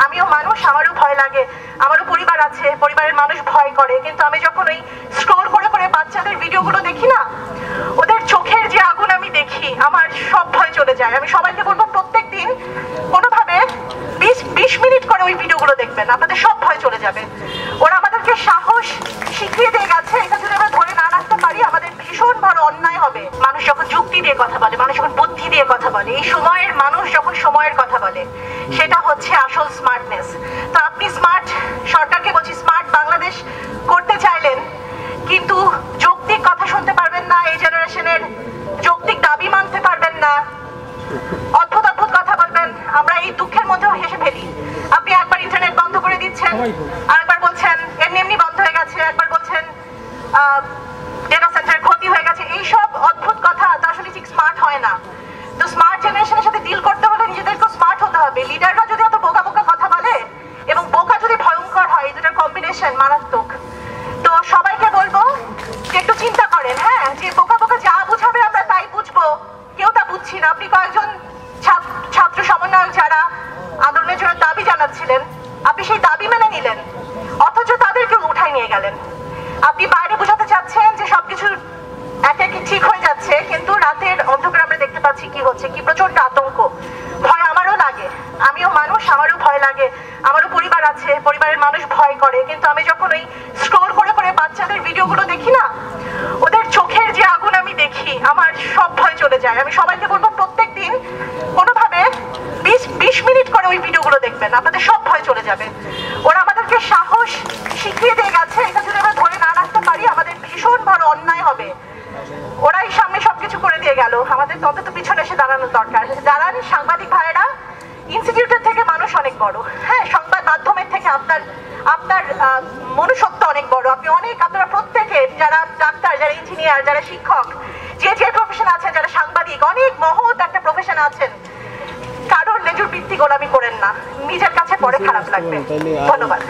আমিও মানুষ, আমারও ভয় লাগে, আমারও পরিবার আছে, পরিবারের মানুষ ভয় করে। কিন্তু আমি যখন ওই স্ক্রল করে করে বাচ্চাদের ভিডিওগুলো দেখি না, ওদের চোখের যে আগুন আমি দেখি, আমার সব ভয় চলে যায়। আমি সবাইকে বলবো প্রত্যেক দিন কোনোভাবে 20 মিনিট করে ওই ভিডিওগুলো দেখবেন, আপনাদের সব ভয় চলে যাবে। ওরা আমাদেরকে সাহস শিখিয়ে দিয়ে গেছে, এটা যদি আমরা ধরে না রাখতে পারি আমাদের ভীষণ বড় অন্যায় হবে। মানুষ যখন যুক্তি দিয়ে কথা বলে, মানুষ যখন বুদ্ধি দিয়ে কথা বলে, এই সময়ের মানুষ যখন সময়ের কথা বলে, সেটা হচ্ছে আসল স্মার্টনেস। তো আপনি স্মার্ট, সরকারকে বলছি স্মার্ট বাংলাদেশ করতে চাইলেন, কিন্তু যৌক্তিক কথা শুনতে পারবেন না, এই জেনারেশনের যৌক্তিক দাবি মানতে পারবেন না, অদ্ভুত অদ্ভুত কথা বলবেন। আমরা এই দুঃখের মধ্যেও হেসে ফেলি। আপনি একবার ইন্টারনেট বন্ধ করে দিচ্ছেন, আরেকবার বলছেন এমনি এমনি বন্ধ হয়ে গেছে, একবার বলছেন ডেটা সেন্টার ক্ষতি হয়ে গেছে। এইসব অদ্ভুত কথা তো আসলে ঠিক স্মার্ট হয় না। তো স্মার্ট জেনারেশনের সাথে ডিল করতে হলে নিজেদেরকে স্মার্ট হতে হবে। লিডাররা যদি এত বোকা বোকা কথা বলে এবং বোকা যদি ভয়ঙ্কর হয়, এই দুটার কম্বিনেশন মারাত্মক। তো সবাইকে বলবো যে একটু চিন্তা করেন, হ্যাঁ, যে বোকা বোকা যা বুঝাবে আমরা তাই বুঝবো, কেউ তা বুঝছি না। আপনি কয়েকজন ছাত্র সমন্বয়ক যারা আন্দোলনের জন্য দাবি জানাচ্ছিলেন, আপনি সেই দাবি মেনে নিলেন, অথচ তাদেরকে উঠাই নিয়ে গেলেন। আপনি বাইরে বোঝাতে চাচ্ছেন যে সবকিছু একে ঠিক হয়ে যাচ্ছে, কিন্তু রাতের অন্ধকারে আমরা দেখতে পাচ্ছি কি হচ্ছে, কি প্রচন্ড আতঙ্ক। ভয় আমারও লাগে, আমিও মানুষ, আমারও ভয় লাগে, আমারও পরিবার আছে, পরিবারের মানুষ ভয় করে। কিন্তু আমি যখন ওই স্ক্রল করে করে বাচ্চাদের ভিডিওগুলো দেখি না, ওদের চোখের যে আগুন আমি দেখি, আমার সব ভয় চলে যায়। আমি সবাইকে বলবো প্রত্যেক দিন কোনোভাবে 20 মিনিট করে ওই ভিডিওগুলো দেখবেন, আপনাদের সব ভয় চলে যাবে। ওরা আমাদেরকে সাহস শিখিয়ে দিয়ে গেছে, এটা যদি আমরা ধরে না রাখতে পারি আমাদের ভীষণ বড় অন্যায় হবে। ওরাই সামনে সবকিছু করে দিয়ে গেল, আমাদের অন্তত পিছনে এসে দাঁড়ানোর দরকার। দাঁড়ান সাংবাদিক ভাইয়েরা, ইনস্টিটিউটের থেকে মানুষ অনেক বড়, হ্যাঁ, সংবাদ মাধ্যমের থেকে আপনার মনুষ্যত্ব অনেক বড়। আপনি অনেক, আপনারা প্রত্যেকে, যারা ডাক্তার, যারা ইঞ্জিনিয়ার, যারা শিক্ষক, যে প্রফেশন আছেন, যারা সাংবাদিক, অনেক মহৎ একটা প্রফেশন আছেন। কারোর লেজুর বৃত্তি গোলামি করেন না, নিজের কাছে পরে খারাপ লাগবে। ধন্যবাদ।